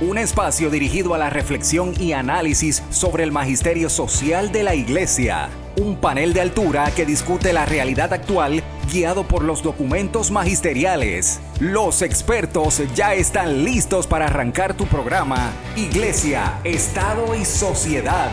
Un espacio dirigido a la reflexión y análisis sobre el magisterio social de la Iglesia. Un panel de altura que discute la realidad actual guiado por los documentos magisteriales. Los expertos ya están listos para arrancar tu programa Iglesia, Estado y Sociedad.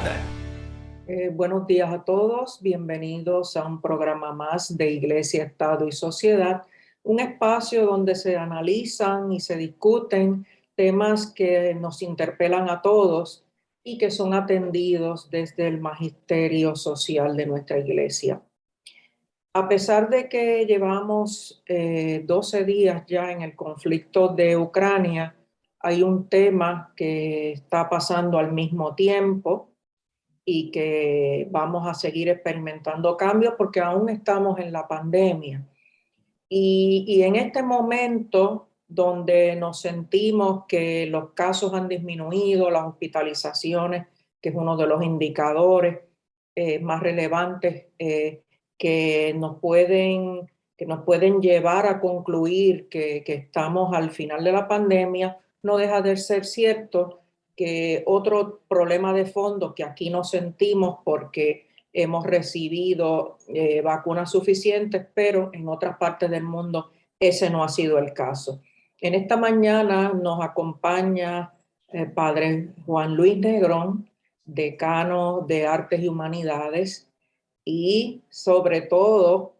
Buenos días a todos, bienvenidos a un programa más de Iglesia, Estado y Sociedad, un espacio donde se analizan y se discuten temas que nos interpelan a todos y que son atendidos desde el magisterio social de nuestra iglesia. A pesar de que llevamos 12 días ya en el conflicto de Ucrania, hay un tema que está pasando al mismo tiempo y que vamos a seguir experimentando cambios porque aún estamos en la pandemia. Y en este momento donde nos sentimos que los casos han disminuido, las hospitalizaciones, que es uno de los indicadores más relevantes que nos pueden llevar a concluir que estamos al final de la pandemia, no deja de ser cierto que otro problema de fondo que aquí no sentimos porque hemos recibido vacunas suficientes, pero en otras partes del mundo ese no ha sido el caso. En esta mañana nos acompaña el padre Juan Luis Negrón, decano de Artes y Humanidades, y sobre todo,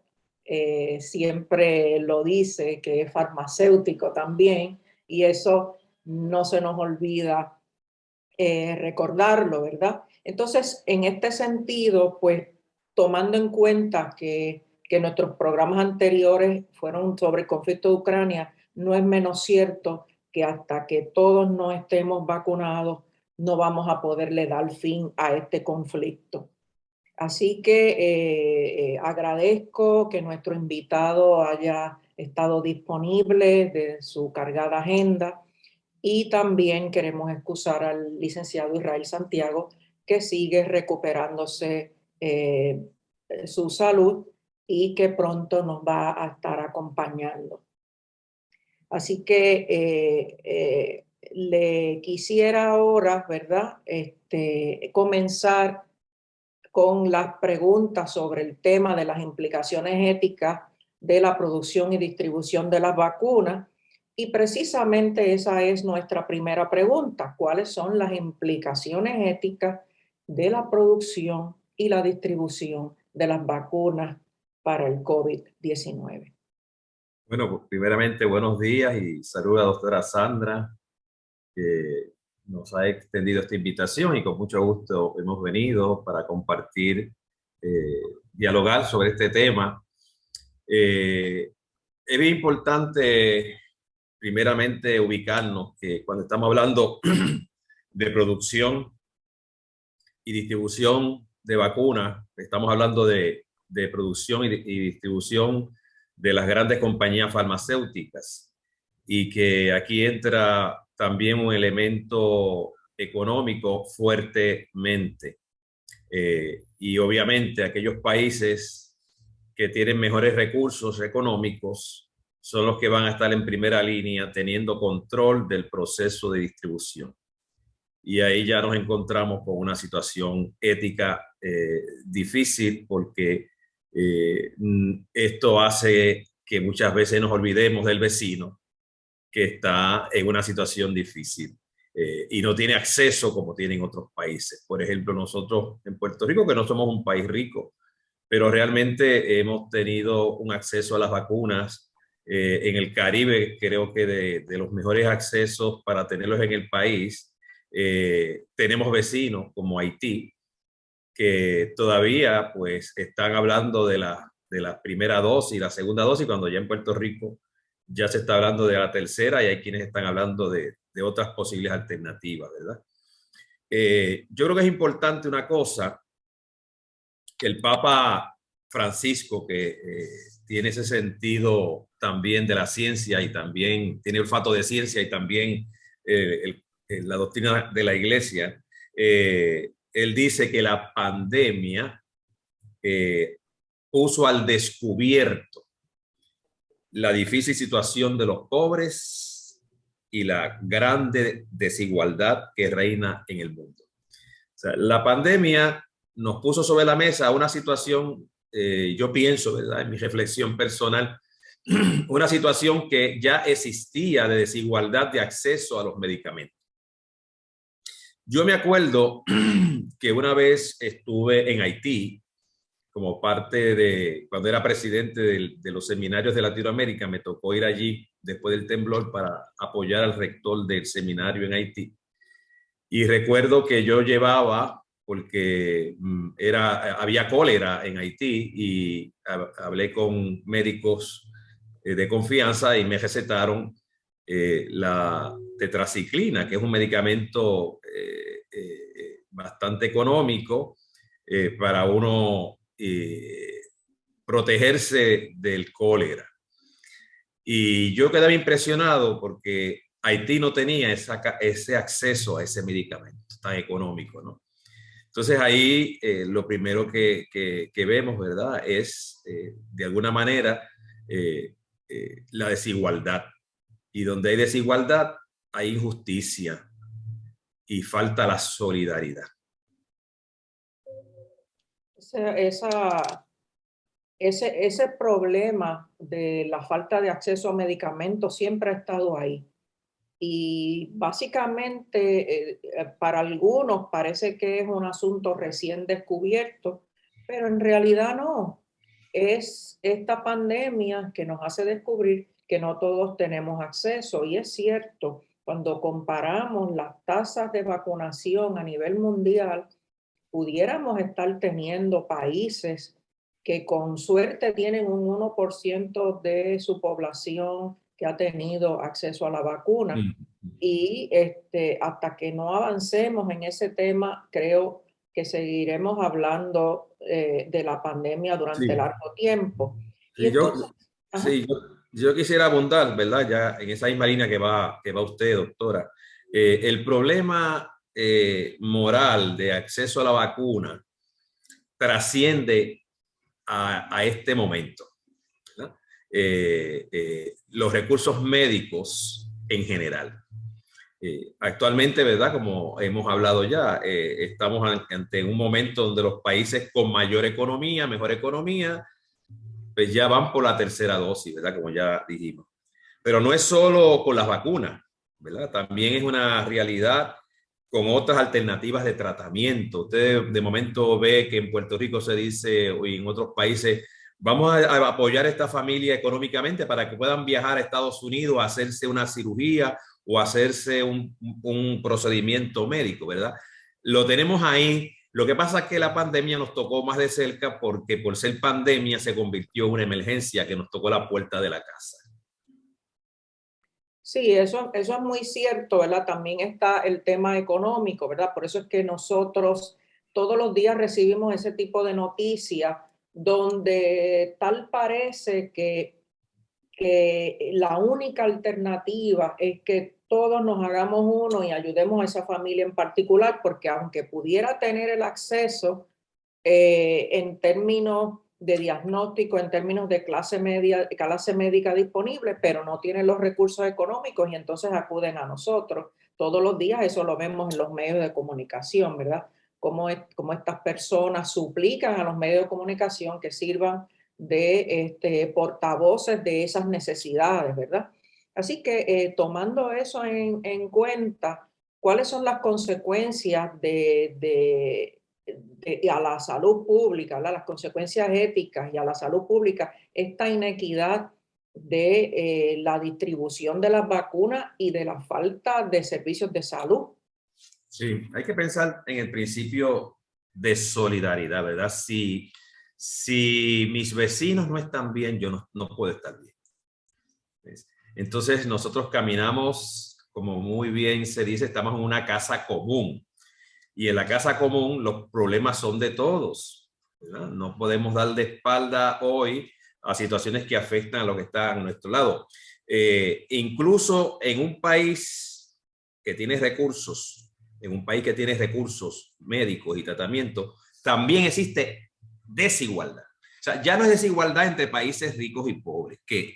siempre lo dice, que es farmacéutico también, y eso no se nos olvida recordarlo, ¿verdad? Entonces, en este sentido, pues tomando en cuenta que nuestros programas anteriores fueron sobre el conflicto de Ucrania, no es menos cierto que hasta que todos no estemos vacunados, no vamos a poderle dar fin a este conflicto. Así que agradezco que nuestro invitado haya estado disponible de su cargada agenda. Y también queremos excusar al licenciado Israel Santiago, que sigue recuperándose su salud y que pronto nos va a estar acompañando. Así que le quisiera ahora, ¿verdad?, comenzar con las preguntas sobre el tema de las implicaciones éticas de la producción y distribución de las vacunas. Y precisamente esa es nuestra primera pregunta. ¿Cuáles son las implicaciones éticas de la producción y la distribución de las vacunas para el COVID-19? Bueno, pues primeramente buenos días y saludo a la doctora Sandra, que nos ha extendido esta invitación y con mucho gusto hemos venido para compartir, dialogar sobre este tema. Es bien importante primeramente ubicarnos que cuando estamos hablando de producción y distribución de vacunas, estamos hablando de producción y distribución de las grandes compañías farmacéuticas, y que aquí entra también un elemento económico fuertemente. Y obviamente aquellos países que tienen mejores recursos económicos son los que van a estar en primera línea teniendo control del proceso de distribución. Y ahí ya nos encontramos con una situación ética difícil, porque esto hace que muchas veces nos olvidemos del vecino que está en una situación difícil y no tiene acceso como tienen otros países. Por ejemplo, nosotros en Puerto Rico, que no somos un país rico, pero realmente hemos tenido un acceso a las vacunas. En el Caribe, creo que de los mejores accesos para tenerlos en el país. Tenemos vecinos como Haití, que todavía pues están hablando de la primera dosis y la segunda dosis, cuando ya en Puerto Rico ya se está hablando de la tercera y hay quienes están hablando de otras posibles alternativas, ¿verdad? Yo creo que es importante una cosa, que el Papa Francisco, que tiene ese sentido también de la ciencia y también tiene olfato de ciencia y también la doctrina de la Iglesia, él dice que la pandemia puso al descubierto la difícil situación de los pobres y la grande desigualdad que reina en el mundo. O sea, la pandemia nos puso sobre la mesa una situación, yo pienso, ¿verdad?, en mi reflexión personal, una situación que ya existía de desigualdad de acceso a los medicamentos. Yo me acuerdo que una vez estuve en Haití como parte de, cuando era presidente de los seminarios de Latinoamérica, me tocó ir allí después del temblor para apoyar al rector del seminario en Haití. Y recuerdo que yo llevaba, porque había cólera en Haití, y hablé con médicos de confianza y me recetaron la tetraciclina, que es un medicamento bastante económico para uno protegerse del cólera. Y yo quedaba impresionado porque Haití no tenía ese acceso a ese medicamento tan económico, ¿no? Entonces ahí lo primero que vemos, ¿verdad?, es de alguna manera la desigualdad. Y donde hay desigualdad, hay injusticia y falta la solidaridad. Ese problema de la falta de acceso a medicamentos siempre ha estado ahí. Y básicamente para algunos parece que es un asunto recién descubierto, pero en realidad no. Es esta pandemia que nos hace descubrir que no todos tenemos acceso. Y es cierto, cuando comparamos las tasas de vacunación a nivel mundial, pudiéramos estar teniendo países que con suerte tienen un 1% de su población que ha tenido acceso a la vacuna. Y hasta que no avancemos en ese tema, creo que seguiremos hablando de la pandemia durante largo tiempo. Y entonces, yo quisiera abundar, ¿verdad?, ya en esa misma línea que va usted, doctora. El problema moral de acceso a la vacuna trasciende a este momento, ¿verdad? Los recursos médicos en general. Actualmente, ¿verdad?, como hemos hablado ya, estamos ante un momento donde los países con mayor economía, mejor economía, pues ya van por la tercera dosis, ¿verdad?, como ya dijimos. Pero no es solo con las vacunas, ¿verdad? También es una realidad con otras alternativas de tratamiento. Usted de momento ve que en Puerto Rico se dice, o en otros países, vamos a apoyar a esta familia económicamente para que puedan viajar a Estados Unidos a hacerse una cirugía o hacerse un procedimiento médico, ¿verdad? Lo tenemos ahí. Lo que pasa es que la pandemia nos tocó más de cerca porque por ser pandemia se convirtió en una emergencia que nos tocó la puerta de la casa. Sí, eso es muy cierto, ¿verdad? También está el tema económico, ¿verdad? Por eso es que nosotros todos los días recibimos ese tipo de noticias donde tal parece que la única alternativa es que todos nos hagamos uno y ayudemos a esa familia en particular, porque aunque pudiera tener el acceso en términos de diagnóstico, en términos de clase médica disponible, pero no tienen los recursos económicos y entonces acuden a nosotros. Todos los días eso lo vemos en los medios de comunicación, ¿verdad? Cómo estas personas suplican a los medios de comunicación que sirvan de portavoces de esas necesidades, ¿verdad? Así que tomando eso en cuenta, ¿cuáles son las consecuencias a la salud pública, ¿verdad?, las consecuencias éticas y a la salud pública, esta inequidad de la distribución de las vacunas y de la falta de servicios de salud? Sí, hay que pensar en el principio de solidaridad, ¿verdad? Si mis vecinos no están bien, yo no puedo estar bien. Entonces nosotros caminamos, como muy bien se dice, estamos en una casa común. Y en la casa común los problemas son de todos, ¿verdad? No podemos dar de espalda hoy a situaciones que afectan a los que están a nuestro lado. Incluso en un país que tiene recursos, médicos y tratamientos, también existe desigualdad. O sea, ya no es desigualdad entre países ricos y pobres, que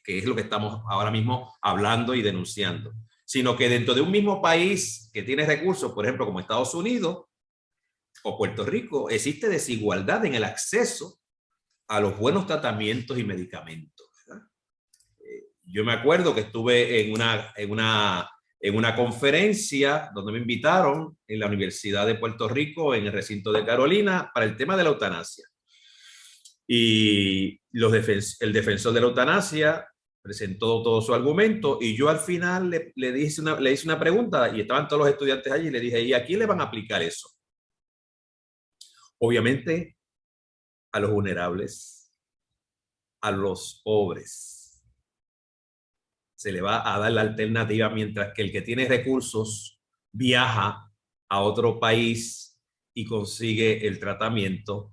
es lo que estamos ahora mismo hablando y denunciando. sino que dentro de un mismo país que tiene recursos, por ejemplo, como Estados Unidos o Puerto Rico, existe desigualdad en el acceso a los buenos tratamientos y medicamentos, ¿verdad? Yo me acuerdo que estuve en una conferencia donde me invitaron en la Universidad de Puerto Rico, en el recinto de Carolina, para el tema de la eutanasia. Y el defensor de la eutanasia presentó todo su argumento y yo al final le hice una pregunta y estaban todos los estudiantes allí y le dije, ¿y a quién le van a aplicar eso? Obviamente a los vulnerables, a los pobres. Se le va a dar la alternativa mientras que el que tiene recursos viaja a otro país y consigue el tratamiento.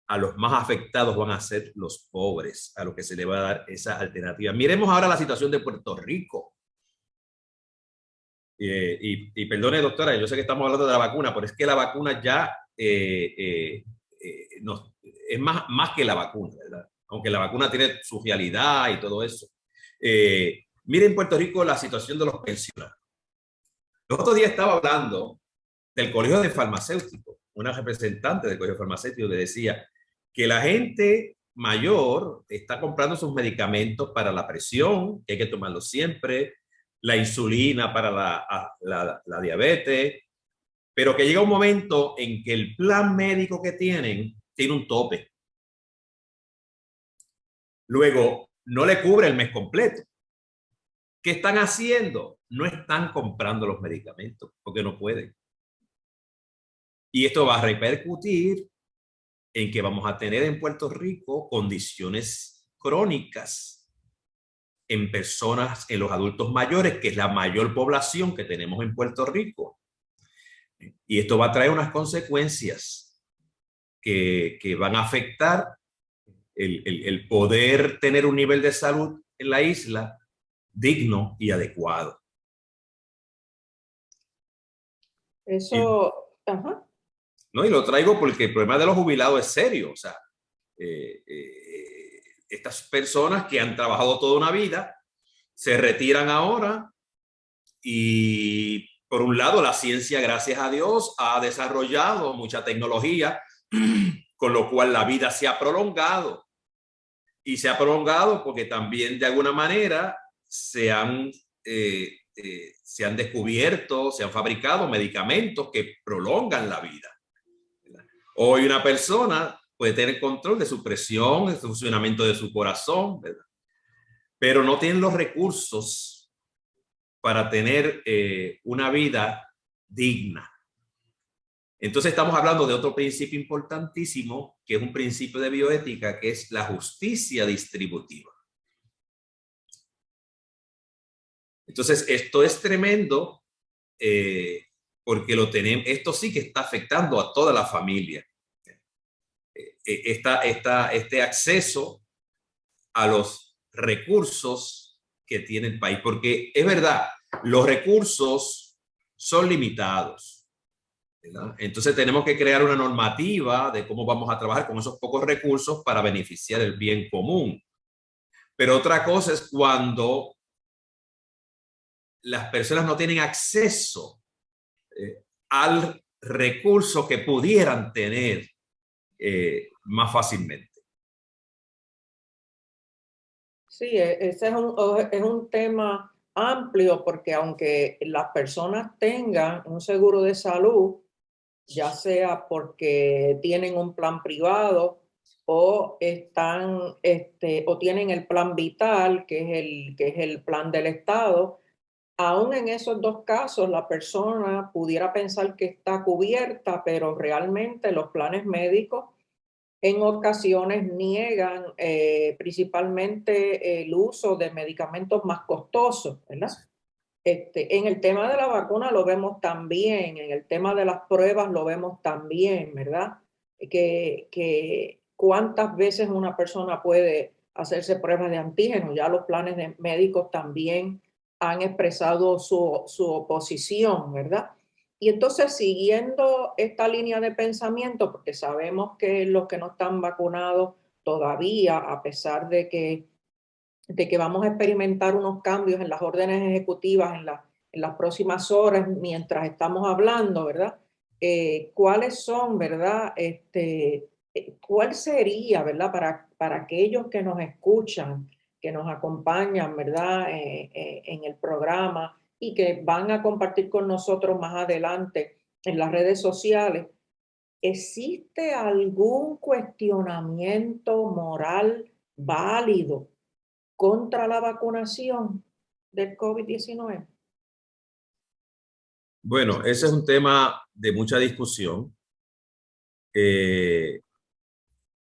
A los más afectados van a ser los pobres, a los que se le va a dar esa alternativa. Miremos ahora la situación de Puerto Rico. Y perdone, doctora, yo sé que estamos hablando de la vacuna, pero es que la vacuna ya es más que la vacuna, ¿verdad? Aunque la vacuna tiene su realidad y todo eso. Miren en Puerto Rico la situación de los pensionados. Los otros días estaba hablando del Colegio de Farmacéuticos, una representante del Colegio Farmacéutico que decía que la gente mayor está comprando sus medicamentos para la presión, que hay que tomarlo siempre, la insulina para la diabetes, pero que llega un momento en que el plan médico que tienen tiene un tope. Luego, no le cubre el mes completo. ¿Qué están haciendo? No están comprando los medicamentos porque no pueden. Y esto va a repercutir en que vamos a tener en Puerto Rico condiciones crónicas en personas, en los adultos mayores, que es la mayor población que tenemos en Puerto Rico. Y esto va a traer unas consecuencias que van a afectar el poder tener un nivel de salud en la isla digno y adecuado. Eso, ajá. ¿No? Y lo traigo porque el problema de los jubilados es serio. O sea, estas personas que han trabajado toda una vida se retiran ahora y por un lado la ciencia, gracias a Dios, ha desarrollado mucha tecnología, con lo cual la vida se ha prolongado. Y se ha prolongado porque también de alguna manera se han descubierto, se han fabricado medicamentos que prolongan la vida. Hoy una persona puede tener control de su presión, el funcionamiento de su corazón, ¿verdad? Pero no tienen los recursos para tener una vida digna. Entonces estamos hablando de otro principio importantísimo, que es un principio de bioética, que es la justicia distributiva. Entonces esto es tremendo porque esto sí que está afectando a toda la familia. Este acceso a los recursos que tiene el país, porque es verdad, los recursos son limitados, ¿verdad? Entonces tenemos que crear una normativa de cómo vamos a trabajar con esos pocos recursos para beneficiar el bien común. Pero otra cosa es cuando las personas no tienen acceso al recurso que pudieran tener más fácilmente. Sí, ese es un tema amplio porque aunque las personas tengan un seguro de salud, ya sea porque tienen un plan privado o o tienen el plan vital, que es el plan del Estado, aún en esos dos casos la persona pudiera pensar que está cubierta, pero realmente los planes médicos en ocasiones niegan principalmente el uso de medicamentos más costosos, ¿verdad? En el tema de la vacuna lo vemos también, en el tema de las pruebas lo vemos también, ¿verdad? Que cuántas veces una persona puede hacerse pruebas de antígenos. Ya los planes de médicos también han expresado su oposición, ¿verdad? Y entonces, siguiendo esta línea de pensamiento, porque sabemos que los que no están vacunados todavía, a pesar de que de que vamos a experimentar unos cambios en las órdenes ejecutivas en las próximas horas mientras estamos hablando, ¿verdad? ¿Cuáles son, verdad? ¿Cuál sería, verdad, para aquellos que nos escuchan, que nos acompañan, verdad, en el programa y que van a compartir con nosotros más adelante en las redes sociales? ¿Existe algún cuestionamiento moral válido contra la vacunación del COVID-19? Bueno, ese es un tema de mucha discusión.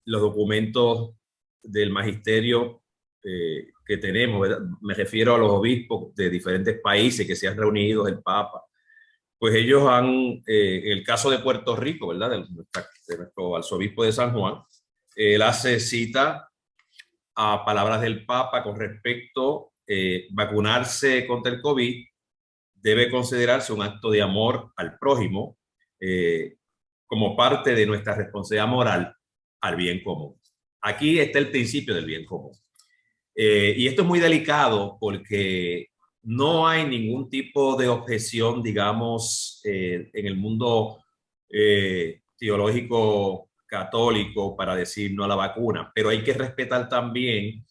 Los documentos del magisterio que tenemos, ¿verdad? Me refiero a los obispos de diferentes países que se han reunido, el Papa, pues ellos han, en el caso de Puerto Rico, ¿verdad? De nuestro arzobispo de San Juan, él hace cita a palabras del Papa con respecto vacunarse contra el COVID debe considerarse un acto de amor al prójimo como parte de nuestra responsabilidad moral al bien común. Aquí está el principio del bien común. Y esto es muy delicado porque no hay ningún tipo de objeción, digamos, en el mundo teológico católico para decir no a la vacuna, pero hay que respetar también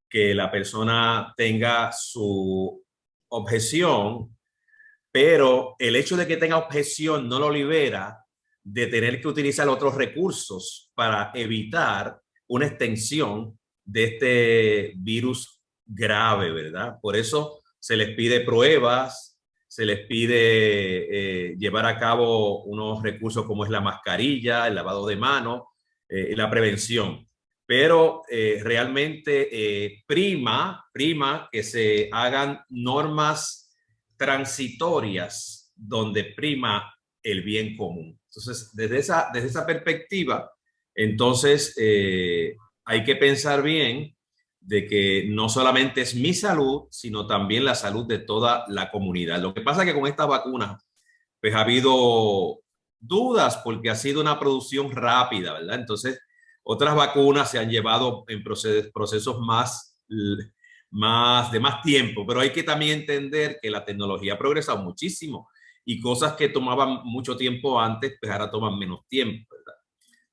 que la persona tenga su objeción, pero el hecho de que tenga objeción no lo libera de tener que utilizar otros recursos para evitar una extensión de este virus grave, ¿verdad? Por eso se les pide pruebas, se les pide llevar a cabo unos recursos como es la mascarilla, el lavado de manos, la prevención. Pero realmente prima que se hagan normas transitorias donde prima el bien común. Entonces, desde esa perspectiva, entonces hay que pensar bien de que no solamente es mi salud, sino también la salud de toda la comunidad. Lo que pasa es que con estas vacunas, pues ha habido dudas porque ha sido una producción rápida, ¿verdad? Entonces, otras vacunas se han llevado en procesos de más tiempo, pero hay que también entender que la tecnología ha progresado muchísimo y cosas que tomaban mucho tiempo antes, pues ahora toman menos tiempo, ¿verdad?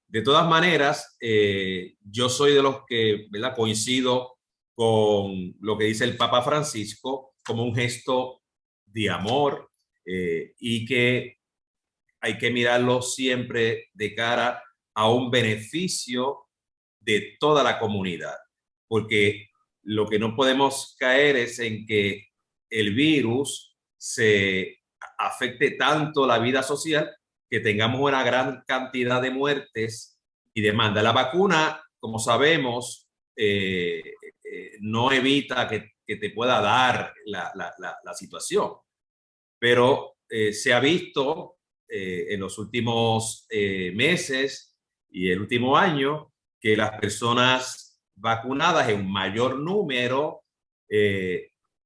De todas maneras, yo soy de los que, ¿verdad?, coincido con lo que dice el Papa Francisco como un gesto de amor y que hay que mirarlo siempre de cara a un beneficio de toda la comunidad, porque lo que no podemos caer es en que el virus se afecte tanto la vida social que tengamos una gran cantidad de muertes y demanda. La vacuna, como sabemos, no evita que te pueda dar la situación, pero se ha visto en los últimos meses y el último año que las personas vacunadas en un mayor número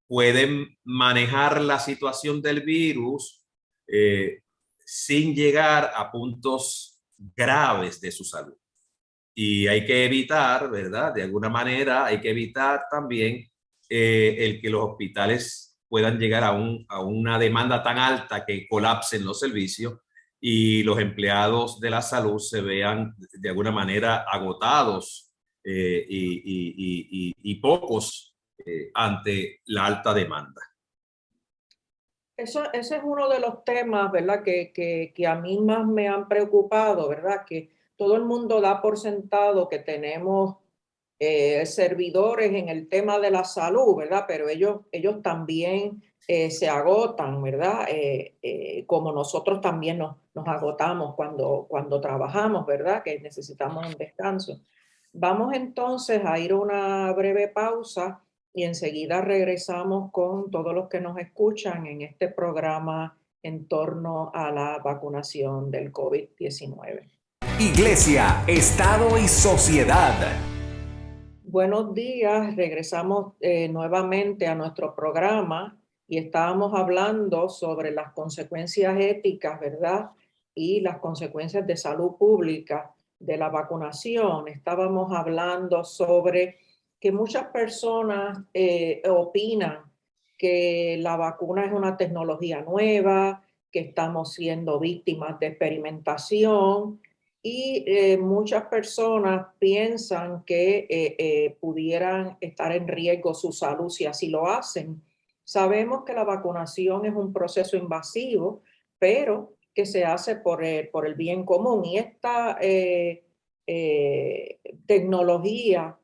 pueden manejar la situación del virus sin llegar a puntos graves de su salud. Y hay que evitar, ¿verdad? De alguna manera hay que evitar también el que los hospitales puedan llegar a una demanda tan alta que colapsen los servicios y los empleados de la salud se vean de alguna manera agotados y pocos ante la alta demanda. Ese es uno de los temas, ¿verdad?, que a mí más me han preocupado, ¿verdad? Que todo el mundo da por sentado que tenemos servidores en el tema de la salud, ¿verdad? Pero ellos también se agotan, ¿verdad? Como nosotros también nos agotamos cuando trabajamos, ¿verdad? Que necesitamos un descanso. Vamos entonces a ir a una breve pausa y enseguida regresamos con todos los que nos escuchan en este programa en torno a la vacunación del COVID-19. Iglesia, Estado y Sociedad. Buenos días, regresamos nuevamente a nuestro programa y estábamos hablando sobre las consecuencias éticas, ¿verdad? Y las consecuencias de salud pública de la vacunación. Estábamos hablando sobre que muchas personas opinan que la vacuna es una tecnología nueva, que estamos siendo víctimas de experimentación y muchas personas piensan que pudieran estar en riesgo su salud si así lo hacen. Sabemos que la vacunación es un proceso invasivo, pero que se hace por el bien común. Y esta tecnología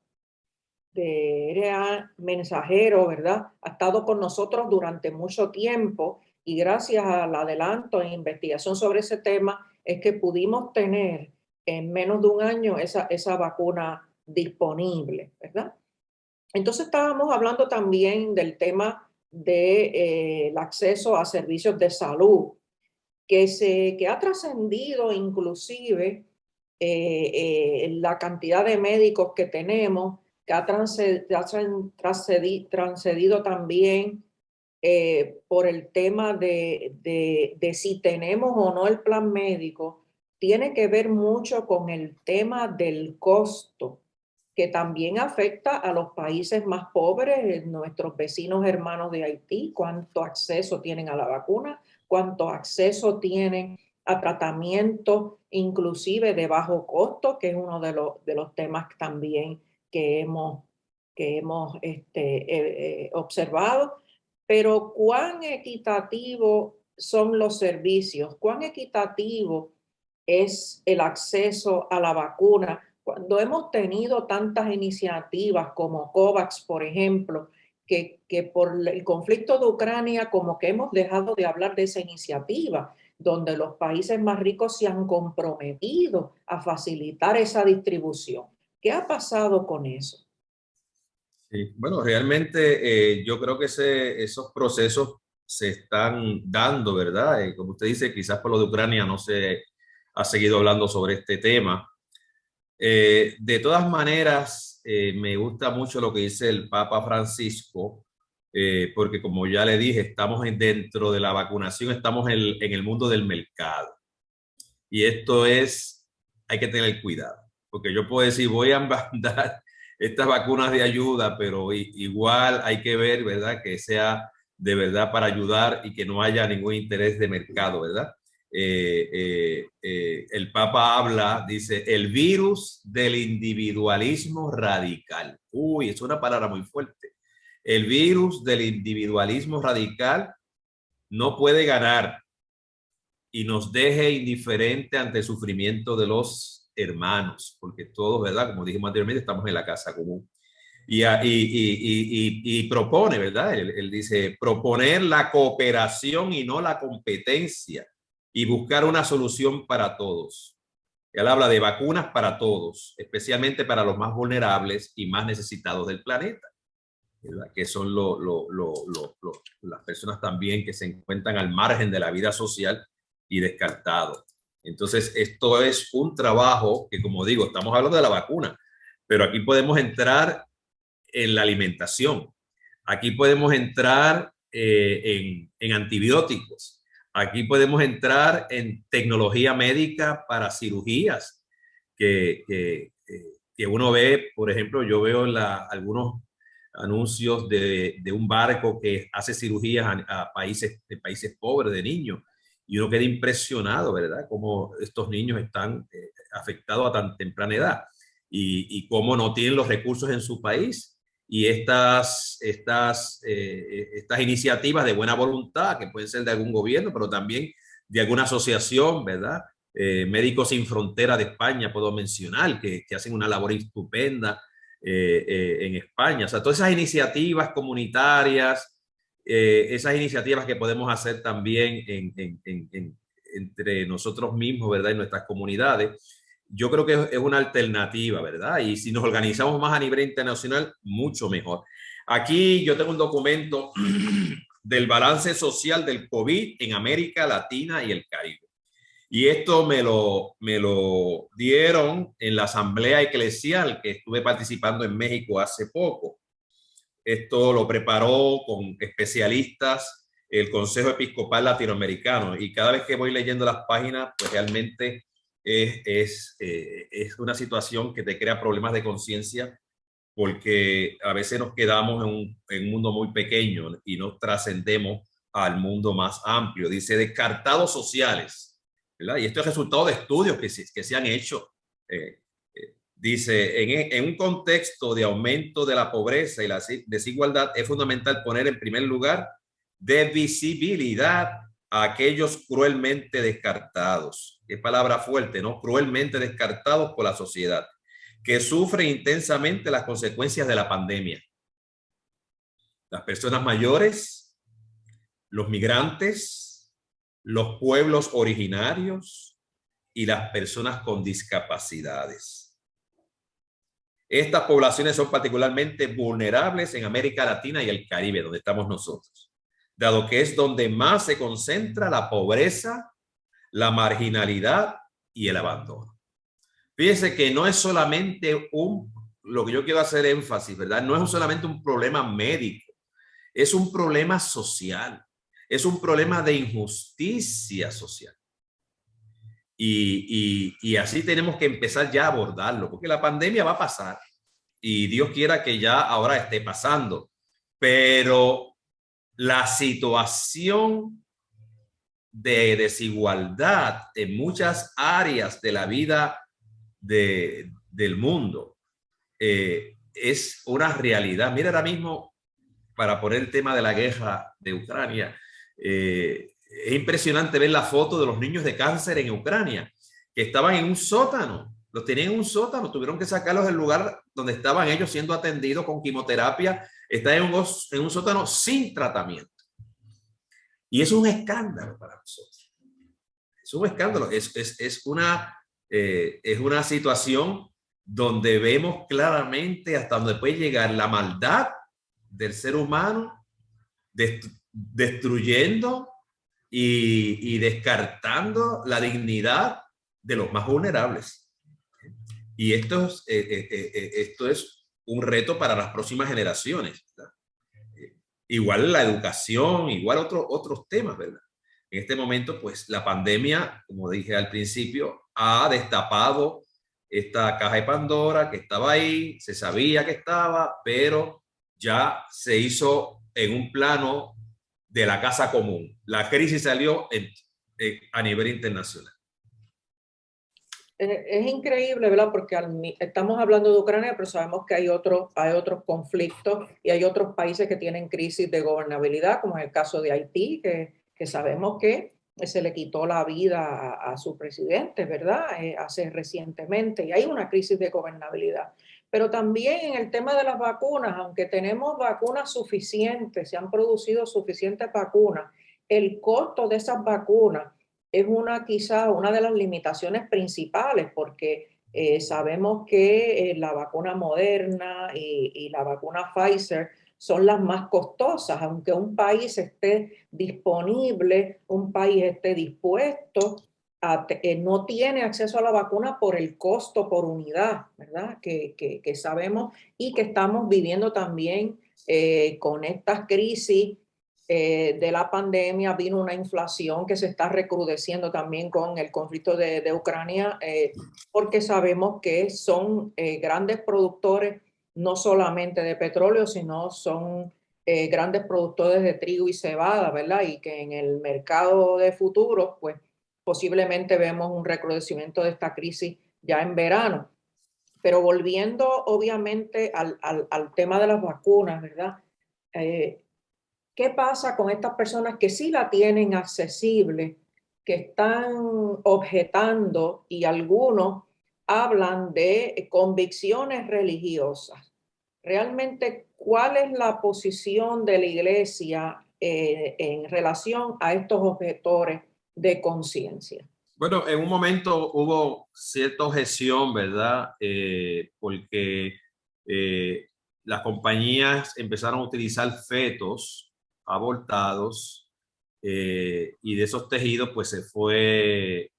de RNA mensajero, ¿verdad? Ha estado con nosotros durante mucho tiempo y gracias al adelanto en investigación sobre ese tema es que pudimos tener en menos de un año esa vacuna disponible, ¿verdad? Entonces estábamos hablando también del tema del acceso a servicios de salud, que ha trascendido inclusive la cantidad de médicos que tenemos, que ha transcedido también por el tema de si tenemos o no el plan médico, tiene que ver mucho con el tema del costo, que también afecta a los países más pobres, nuestros vecinos hermanos de Haití, cuánto acceso tienen a la vacuna, cuánto acceso tienen a tratamientos inclusive de bajo costo, que es uno de los temas también que hemos observado. Pero cuán equitativo son los servicios, cuán equitativo es el acceso a la vacuna. Cuando hemos tenido tantas iniciativas como COVAX, por ejemplo, que por el conflicto de Ucrania como que hemos dejado de hablar de esa iniciativa, donde los países más ricos se han comprometido a facilitar esa distribución. ¿Qué ha pasado con eso? Sí, bueno, realmente yo creo que esos procesos se están dando, ¿verdad? Como usted dice, quizás por lo de Ucrania no se ha seguido hablando sobre este tema. De todas maneras, me gusta mucho lo que dice el Papa Francisco, porque como ya le dije, estamos dentro de la vacunación, estamos en el mundo del mercado. Y esto hay que tener cuidado, porque yo puedo decir, voy a mandar estas vacunas de ayuda, pero igual hay que ver, ¿verdad? Que sea de verdad para ayudar y que no haya ningún interés de mercado, ¿verdad? El Papa habla, dice, el virus del individualismo radical. Uy, es una palabra muy fuerte. El virus del individualismo radical no puede ganar y nos deje indiferente ante el sufrimiento de los hermanos, porque todos, ¿verdad? Como dijimos anteriormente, estamos en la casa común. Y propone, ¿verdad? Él dice, proponer la cooperación y no la competencia y buscar una solución para todos. Él habla de vacunas para todos, especialmente para los más vulnerables y más necesitados del planeta, ¿verdad? Que son las personas también que se encuentran al margen de la vida social y descartados. Entonces, esto es un trabajo que, como digo, estamos hablando de la vacuna, pero aquí podemos entrar en la alimentación, aquí podemos entrar en antibióticos, aquí podemos entrar en tecnología médica para cirugías que uno ve, por ejemplo, yo veo algunos anuncios de un barco que hace cirugías a países pobres de niños y uno queda impresionado, ¿verdad? Cómo estos niños están afectados a tan temprana edad y cómo no tienen los recursos en su país. Y estas iniciativas de buena voluntad, que pueden ser de algún gobierno, pero también de alguna asociación, ¿verdad? Médicos Sin Frontera de España, puedo mencionar, que hacen una labor estupenda en España. O sea, todas esas iniciativas comunitarias, esas iniciativas que podemos hacer también entre nosotros mismos, ¿verdad? En nuestras comunidades, yo creo que es una alternativa, ¿verdad? Y si nos organizamos más a nivel internacional, mucho mejor. Aquí yo tengo un documento del balance social del COVID en América Latina y el Caribe. Y esto me lo dieron en la asamblea eclesial que estuve participando en México hace poco. Esto lo preparó con especialistas el Consejo Episcopal Latinoamericano y cada vez que voy leyendo las páginas, pues realmente es una situación que te crea problemas de conciencia porque a veces nos quedamos en un mundo muy pequeño y no trascendemos al mundo más amplio. Dice descartados sociales, ¿verdad? Y esto es resultado de estudios que se han hecho. Dice, en un contexto de aumento de la pobreza y la desigualdad, es fundamental poner en primer lugar de visibilidad a aquellos cruelmente descartados. Qué palabra fuerte, ¿no? Cruelmente descartados por la sociedad, que sufren intensamente las consecuencias de la pandemia. Las personas mayores, los migrantes, los pueblos originarios y las personas con discapacidades. Estas poblaciones son particularmente vulnerables en América Latina y el Caribe, donde estamos nosotros, dado que es donde más se concentra la pobreza, la marginalidad y el abandono. Fíjense que no es solamente lo que yo quiero hacer énfasis, ¿verdad? No es solamente un problema médico, es un problema social, es un problema de injusticia social. Y así tenemos que empezar ya a abordarlo, porque la pandemia va a pasar y Dios quiera que ya ahora esté pasando, pero la situación de desigualdad en muchas áreas de la vida del mundo es una realidad. Mira, ahora mismo, para poner el tema de la guerra de Ucrania, es impresionante ver la foto de los niños de cáncer en Ucrania, que estaban en un sótano, los tenían en un sótano, tuvieron que sacarlos del lugar donde estaban ellos siendo atendidos con quimioterapia, están en un sótano sin tratamiento. Y es un escándalo para nosotros. Es un escándalo, es una situación donde vemos claramente hasta dónde puede llegar la maldad del ser humano, destruyendo y descartando la dignidad de los más vulnerables. Y esto es un reto para las próximas generaciones, ¿verdad? Igual la educación, igual otros temas, ¿verdad? En este momento, pues la pandemia, como dije al principio, ha destapado esta caja de Pandora que estaba ahí, se sabía que estaba, pero ya se hizo en un plano de la casa común. La crisis salió a nivel internacional. Es increíble, ¿verdad? Porque estamos hablando de Ucrania, pero sabemos que hay otros conflictos y hay otros países que tienen crisis de gobernabilidad, como es el caso de Haití, que sabemos que se le quitó la vida a su presidente, ¿verdad? Hace recientemente, y hay una crisis de gobernabilidad. Pero también en el tema de las vacunas, aunque tenemos vacunas suficientes, se han producido suficientes vacunas, el costo de esas vacunas es quizá una de las limitaciones principales, porque sabemos que la vacuna Moderna y la vacuna Pfizer son las más costosas, aunque un país esté disponible, un país esté dispuesto, no tiene acceso a la vacuna por el costo por unidad, ¿verdad? Que sabemos y que estamos viviendo también con estas crisis de la pandemia. Vino una inflación que se está recrudeciendo también con el conflicto de Ucrania, porque sabemos que son grandes productores, no solamente de petróleo, sino son grandes productores de trigo y cebada, ¿verdad? Y que en el mercado de futuros, pues posiblemente vemos un recrudecimiento de esta crisis ya en verano. Pero volviendo obviamente al tema de las vacunas, ¿verdad? ¿Qué pasa con estas personas que sí la tienen accesible, que están objetando y algunos hablan de convicciones religiosas? Realmente, ¿cuál es la posición de la Iglesia en relación a estos objetores de conciencia? Bueno, en un momento hubo cierta objeción, ¿verdad? Porque las compañías empezaron a utilizar fetos abortados y de esos tejidos pues se fue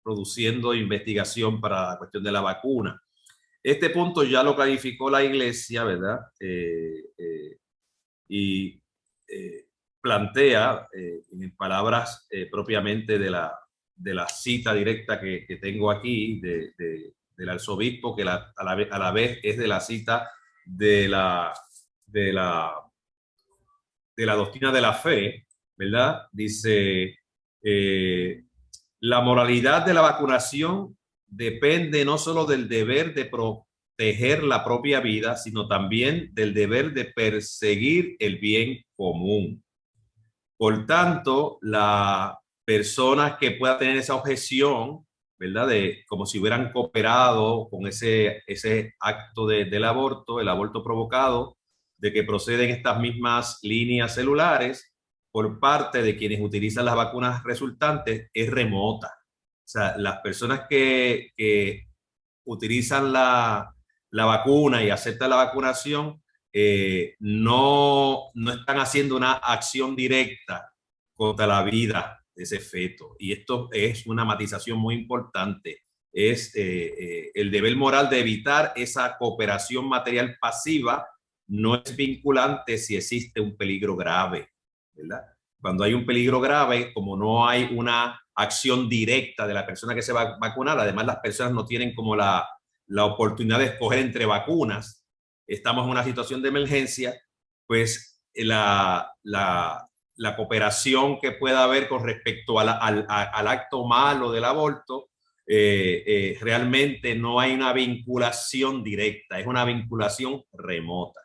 produciendo investigación para la cuestión de la vacuna. Este punto ya lo clarificó la Iglesia, ¿verdad? Y plantea, en palabras propiamente de la cita directa que tengo aquí del arzobispo, que a la vez es de la cita de de la, de la doctrina de la fe, ¿verdad? Dice, la moralidad de la vacunación depende no solo del deber de proteger la propia vida, sino también del deber de perseguir el bien común. Por tanto, las personas que puedan tener esa objeción, ¿verdad? De como si hubieran cooperado con ese acto del aborto, el aborto provocado, de que proceden estas mismas líneas celulares por parte de quienes utilizan las vacunas resultantes, es remota. O sea, las personas que utilizan la vacuna y aceptan la vacunación, no están haciendo una acción directa contra la vida de ese feto. Y esto es una matización muy importante. Es el deber moral de evitar esa cooperación material pasiva. No es vinculante si existe un peligro grave, ¿verdad? Cuando hay un peligro grave, como no hay una acción directa de la persona que se va a vacunar, además las personas no tienen como la oportunidad de escoger entre vacunas, estamos en una situación de emergencia, pues la cooperación que pueda haber con respecto al acto malo del aborto, realmente no hay una vinculación directa, es una vinculación remota.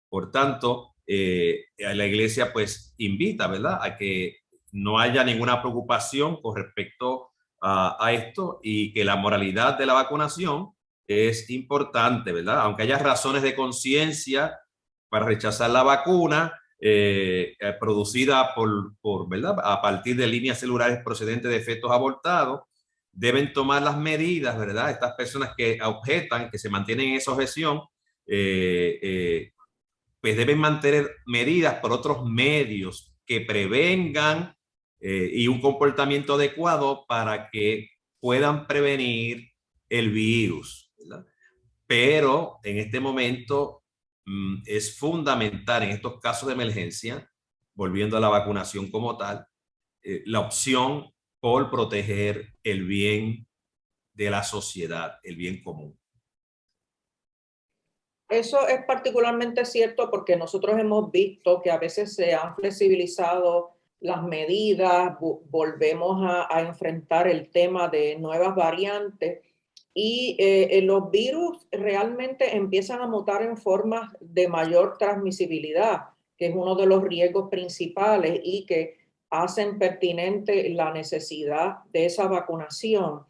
Por tanto, la Iglesia pues invita, ¿verdad?, a que no haya ninguna preocupación con respecto a esto, y que la moralidad de la vacunación es importante, ¿verdad? Aunque haya razones de conciencia para rechazar la vacuna producida ¿verdad?, a partir de líneas celulares procedentes de fetos abortados, deben tomar las medidas, ¿verdad? Estas personas que objetan, que se mantienen en esa objeción, pues deben mantener medidas por otros medios que prevengan y un comportamiento adecuado para que puedan prevenir el virus, ¿verdad? Pero en este momento es fundamental en estos casos de emergencia, volviendo a la vacunación como tal, la opción por proteger el bien de la sociedad, el bien común. Eso es particularmente cierto porque nosotros hemos visto que a veces se han flexibilizado las medidas, volvemos a enfrentar el tema de nuevas variantes y los virus realmente empiezan a mutar en formas de mayor transmisibilidad, que es uno de los riesgos principales y que hacen pertinente la necesidad de esa vacunación.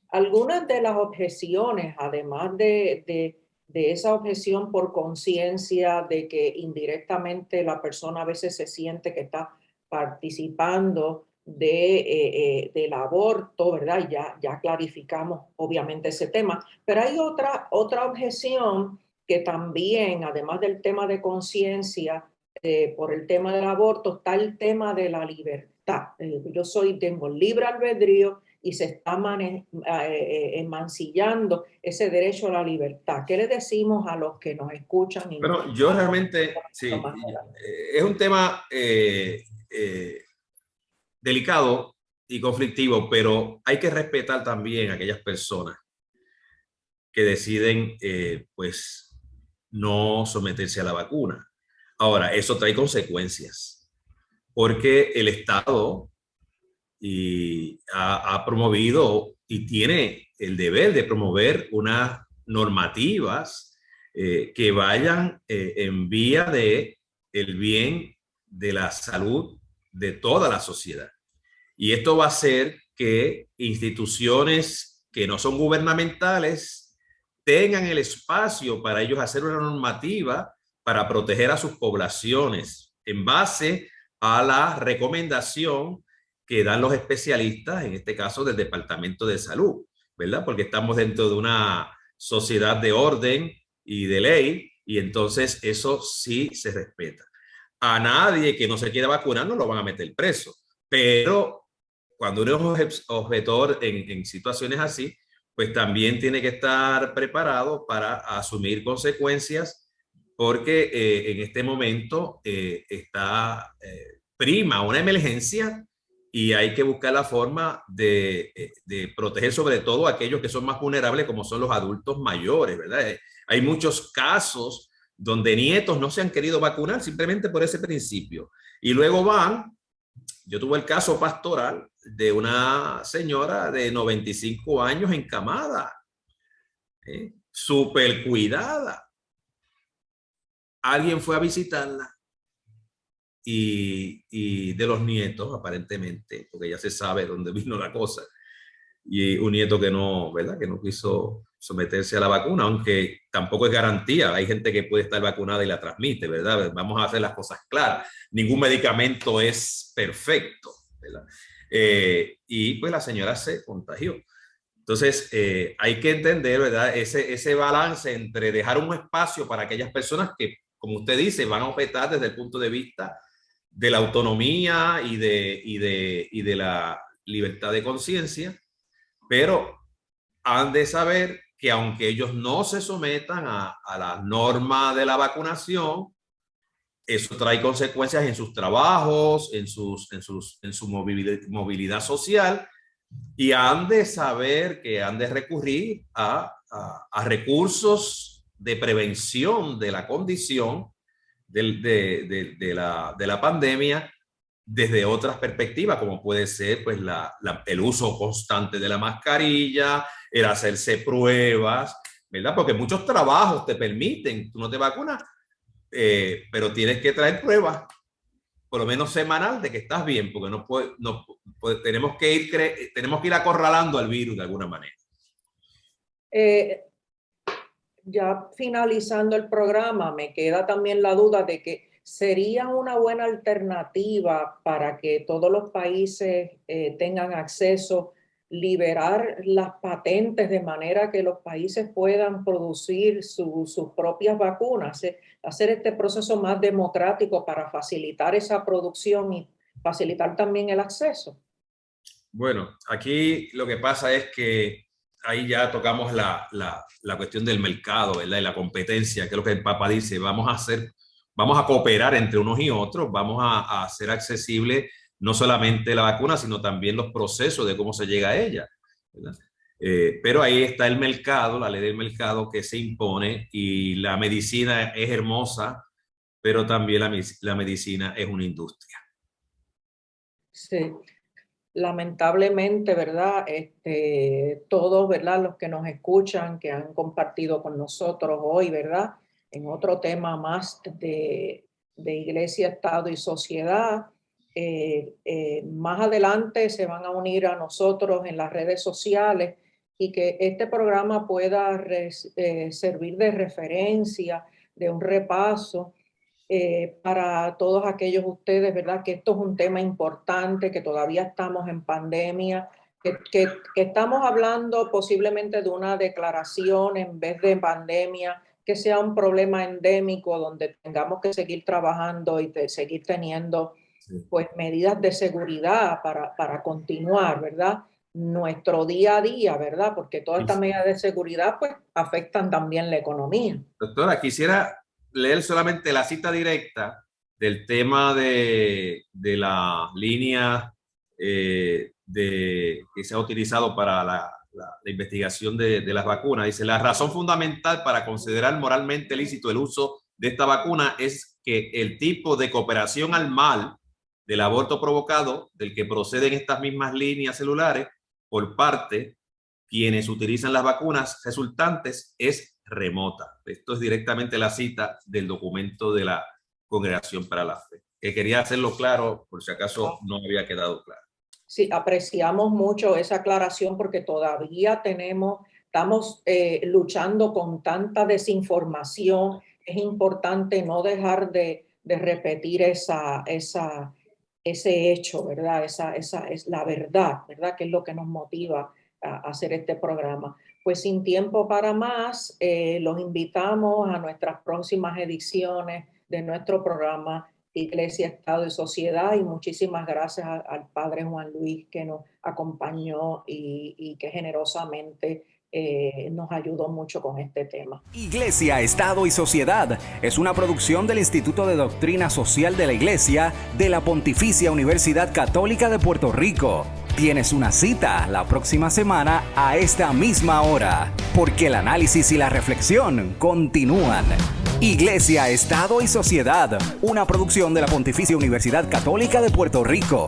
Algunas de las objeciones, además de esa objeción por conciencia de que indirectamente la persona a veces se siente que está participando del aborto, ¿verdad? Ya clarificamos obviamente ese tema, pero hay otra objeción que también, además del tema de conciencia, por el tema del aborto, está el tema de la libertad. Tengo libre albedrío y se está mancillando ese derecho a la libertad. ¿Qué le decimos a los que nos escuchan? Bueno, yo realmente, sí, es un tema delicado y conflictivo, pero hay que respetar también a aquellas personas que deciden, pues, no someterse a la vacuna. Ahora, eso trae consecuencias, porque el Estado ha promovido y tiene el deber de promover unas normativas que vayan en vía de el bien de la salud de toda la sociedad. Y esto va a hacer que instituciones que no son gubernamentales tengan el espacio para ellos hacer una normativa para proteger a sus poblaciones en base a la recomendación que dan los especialistas, en este caso del Departamento de Salud, ¿verdad? Porque estamos dentro de una sociedad de orden y de ley, y entonces eso sí se respeta. A nadie que no se quiera vacunar no lo van a meter preso, pero cuando uno es objetor en situaciones así, pues también tiene que estar preparado para asumir consecuencias, porque en este momento prima una emergencia y hay que buscar la forma de proteger sobre todo a aquellos que son más vulnerables, como son los adultos mayores, ¿verdad? Hay muchos casos donde nietos no se han querido vacunar simplemente por ese principio. Y luego yo tuve el caso pastoral de una señora de 95 años encamada, súper cuidada. Alguien fue a visitarla y de los nietos, aparentemente, porque ya se sabe dónde vino la cosa, y un nieto que no, ¿verdad? Que no quiso someterse a la vacuna, aunque tampoco es garantía. Hay gente que puede estar vacunada y la transmite, ¿verdad? Vamos a hacer las cosas claras. Ningún medicamento es perfecto, ¿verdad? Y pues la señora se contagió. Entonces, hay que entender, ¿verdad? Ese balance entre dejar un espacio para aquellas personas que, como usted dice, van a objetar desde el punto de vista de la autonomía y de la libertad de conciencia, pero han de saber que aunque ellos no se sometan a la norma de la vacunación, eso trae consecuencias en sus trabajos, en su movilidad social, y han de saber que han de recurrir a recursos de prevención de la condición de la pandemia desde otras perspectivas, como puede ser pues, el uso constante de la mascarilla, el hacerse pruebas, ¿verdad? Porque muchos trabajos te permiten, tú no te vacunas, pero tienes que traer pruebas, por lo menos semanal, de que estás bien, porque tenemos que ir acorralando al virus de alguna manera. Ya finalizando el programa, me queda también la duda de que sería una buena alternativa para que todos los países tengan acceso, liberar las patentes de manera que los países puedan producir sus propias vacunas, hacer este proceso más democrático para facilitar esa producción y facilitar también el acceso. Bueno, aquí lo que pasa es que ahí ya tocamos la cuestión del mercado, ¿verdad? Y la competencia, que es lo que el Papa dice, vamos a cooperar entre unos y otros, vamos a hacer accesible no solamente la vacuna, sino también los procesos de cómo se llega a ella, ¿verdad? Pero ahí está el mercado, la ley del mercado que se impone, y la medicina es hermosa, pero también la medicina es una industria. Sí. Lamentablemente, ¿verdad? Todos, ¿verdad? Los que nos escuchan, que han compartido con nosotros hoy, ¿verdad? En otro tema más de iglesia, Estado y sociedad. Más adelante se van a unir a nosotros en las redes sociales y que este programa pueda servir de referencia, de un repaso para todos aquellos ustedes, ¿verdad? Que esto es un tema importante, que todavía estamos en pandemia, que estamos hablando posiblemente de una declaración en vez de pandemia, que sea un problema endémico donde tengamos que seguir trabajando y seguir teniendo pues medidas de seguridad para continuar, ¿verdad? Nuestro día a día, ¿verdad? Porque todas estas medidas de seguridad pues afectan también la economía. Doctora, quisiera leer solamente la cita directa del tema de la línea que se ha utilizado para la investigación de las vacunas. Dice, la razón fundamental para considerar moralmente lícito el uso de esta vacuna es que el tipo de cooperación al mal del aborto provocado, del que proceden estas mismas líneas celulares, por parte quienes utilizan las vacunas resultantes, es remota. Esto es directamente la cita del documento de la Congregación para la Fe, que quería hacerlo claro por si acaso no había quedado claro. Sí, apreciamos mucho esa aclaración porque todavía estamos luchando con tanta desinformación. Es importante no dejar de repetir ese hecho, ¿verdad? Esa es la verdad, ¿verdad? Que es lo que nos motiva a hacer este programa. Pues sin tiempo para más, los invitamos a nuestras próximas ediciones de nuestro programa Iglesia, Estado y Sociedad, y muchísimas gracias al Padre Juan Luis que nos acompañó y que generosamente nos ayudó mucho con este tema. Iglesia, Estado y Sociedad es una producción del Instituto de Doctrina Social de la Iglesia de la Pontificia Universidad Católica de Puerto Rico. Tienes una cita la próxima semana a esta misma hora, porque el análisis y la reflexión continúan. Iglesia, Estado y Sociedad, una producción de la Pontificia Universidad Católica de Puerto Rico.